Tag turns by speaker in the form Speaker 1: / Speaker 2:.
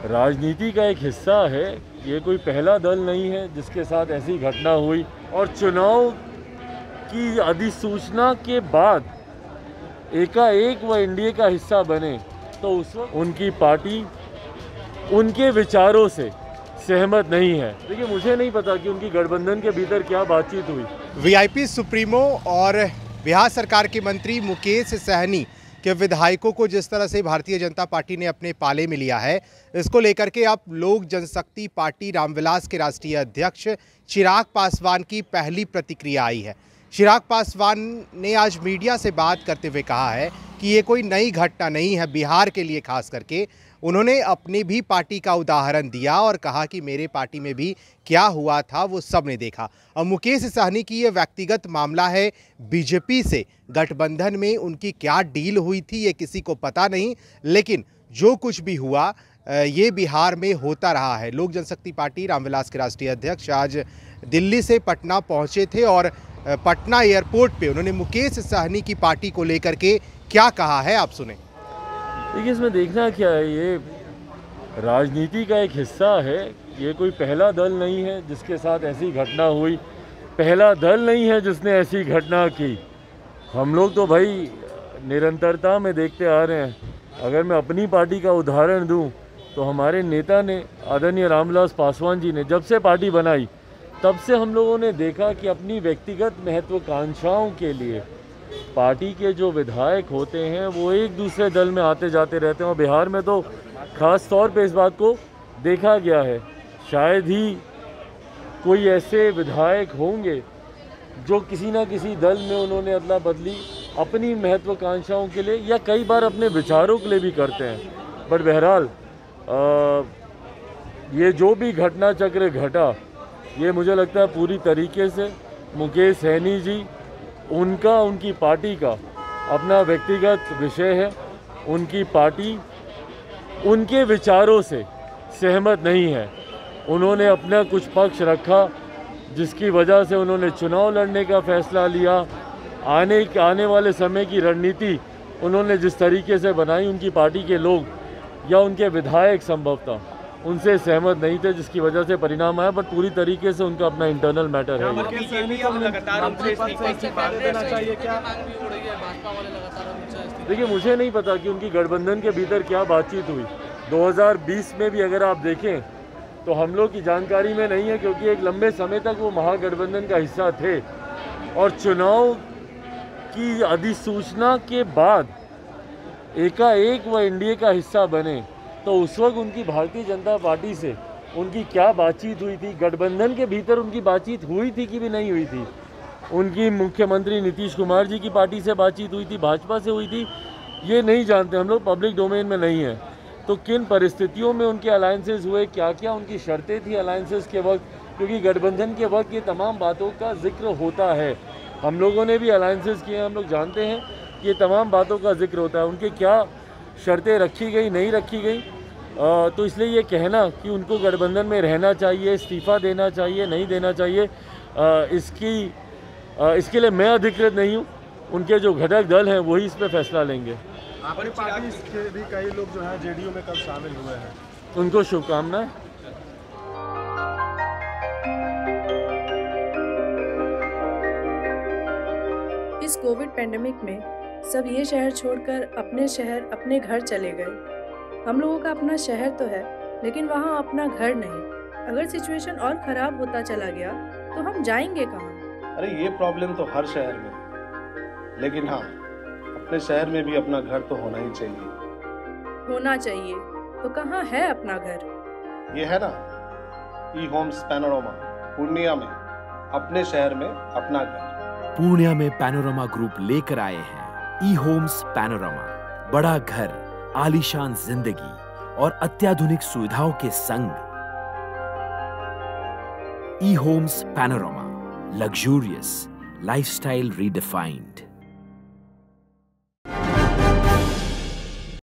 Speaker 1: राजनीति का एक हिस्सा है। ये कोई पहला दल नहीं है जिसके साथ ऐसी घटना हुई, और चुनाव की अधिसूचना के बाद एकाएक वह एनडीए का हिस्सा बने तो उस वक्त उनकी पार्टी उनके विचारों से सहमत नहीं है। देखिए, मुझे नहीं पता कि उनकी गठबंधन के भीतर क्या बातचीत हुई।
Speaker 2: वीआईपी सुप्रीमो और बिहार सरकार के मंत्री मुकेश सहनी के विधायकों को जिस तरह से भारतीय जनता पार्टी ने अपने पाले में लिया है, इसको लेकर के अब लोक जनशक्ति पार्टी रामविलास के राष्ट्रीय अध्यक्ष चिराग पासवान की पहली प्रतिक्रिया आई है। चिराग पासवान ने आज मीडिया से बात करते हुए कहा है कि ये कोई नई घटना नहीं है बिहार के लिए। खास करके उन्होंने अपनी भी पार्टी का उदाहरण दिया और कहा कि मेरे पार्टी में भी क्या हुआ था वो सब ने देखा। और मुकेश सहनी की ये व्यक्तिगत मामला है, बीजेपी से गठबंधन में उनकी क्या डील हुई थी ये किसी को पता नहीं, लेकिन जो कुछ भी हुआ ये बिहार में होता रहा है। लोक जनशक्ति पार्टी रामविलास के राष्ट्रीय अध्यक्ष आज दिल्ली से पटना पहुंचे थे और पटना एयरपोर्ट पे उन्होंने मुकेश सहनी की पार्टी को लेकर के क्या कहा है, आप सुने।
Speaker 1: देखिए, इसमें देखना क्या है, ये राजनीति का एक हिस्सा है। ये कोई पहला दल नहीं है जिसके साथ ऐसी घटना हुई, पहला दल नहीं है जिसने ऐसी घटना की। हम लोग तो भाई निरंतरता में देखते आ रहे हैं। अगर मैं अपनी पार्टी का उदाहरण दूं तो हमारे नेता ने, आदरणीय रामविलास पासवान जी ने, जब से पार्टी बनाई तब से हम लोगों ने देखा कि अपनी व्यक्तिगत महत्वाकांक्षाओं के लिए पार्टी के जो विधायक होते हैं वो एक दूसरे दल में आते जाते रहते हैं। और बिहार में तो खास तौर पे इस बात को देखा गया है। शायद ही कोई ऐसे विधायक होंगे जो किसी ना किसी दल में उन्होंने अदला बदली अपनी महत्वाकांक्षाओं के लिए या कई बार अपने विचारों के लिए भी करते हैं। बट बहरहाल ये जो भी घटना चक्र घटा, ये मुझे लगता है पूरी तरीके से मुकेश सहनी जी, उनकी पार्टी का अपना व्यक्तिगत विषय है। उनकी पार्टी उनके विचारों से सहमत नहीं है। उन्होंने अपना कुछ पक्ष रखा जिसकी वजह से उन्होंने चुनाव लड़ने का फैसला लिया। आने वाले समय की रणनीति उन्होंने जिस तरीके से बनाई, उनकी पार्टी के लोग या उनके विधायक संभवतः उनसे सहमत नहीं थे, जिसकी वजह से परिणाम आया। बट पूरी तरीके से उनका अपना इंटरनल मैटर है। देखिए, मुझे नहीं पता कि उनकी गठबंधन के भीतर क्या बातचीत हुई। 2020 में भी अगर आप देखें तो हम लोग की जानकारी में नहीं है, क्योंकि एक लंबे समय तक वो महागठबंधन का हिस्सा थे। और चुनाव की अधिसूचना के बाद एकाएक वह एनडीए का हिस्सा बने तो उस वक्त उनकी भारतीय जनता पार्टी से उनकी क्या बातचीत हुई थी, गठबंधन के भीतर उनकी बातचीत हुई थी कि भी नहीं हुई थी। उनकी मुख्यमंत्री नीतीश कुमार जी की पार्टी से बातचीत हुई थी, भाजपा से हुई थी, ये नहीं जानते हम लोग, पब्लिक डोमेन में नहीं है। तो किन परिस्थितियों में उनके अलायंसेस हुए, क्या क्या उनकी शर्तें थी अलायंसेस के वक्त, क्योंकि गठबंधन के वक्त ये तमाम बातों का जिक्र होता है। हम लोगों ने भी अलायंसेस किए, हम लोग जानते हैं कि ये तमाम बातों का जिक्र होता है। उनके क्या शर्तें रखी गई, नहीं रखी गई, तो इसलिए ये कहना कि उनको गठबंधन में रहना चाहिए, इस्तीफा देना चाहिए, नहीं देना चाहिए, इसके लिए मैं अधिकृत नहीं हूँ। उनके जो घटक दल हैं वही इस पर फैसला लेंगे।
Speaker 3: आपकी पार्टी के भी कई लोग जो हैं जेडीयू में कब शामिल हुए हैं,
Speaker 1: उनको शुभकामनाएं।
Speaker 4: इस कोविड पेंडेमिक में सब ये शहर छोड़कर अपने शहर, अपने घर चले गए। हम लोगों का अपना शहर तो है, लेकिन वहाँ अपना घर नहीं। अगर सिचुएशन और खराब होता चला गया तो हम जाएंगे कहाँ?
Speaker 3: अरे ये प्रॉब्लम तो हर शहर में, लेकिन हाँ, अपने शहर में भी अपना घर तो होना ही चाहिए।
Speaker 4: होना चाहिए तो कहाँ है अपना घर?
Speaker 3: ये है ना, ई होम्स पैनोरमा, पूर्णिया में, अपने शहर में अपना घर।
Speaker 5: पूर्णिया में पैनोरमा ग्रुप लेकर आए हैं ई होम्स पैनोरमा। बड़ा घर, आलीशान जिंदगी और अत्याधुनिक सुविधाओं के संग। E homes panorama, luxurious lifestyle redefined.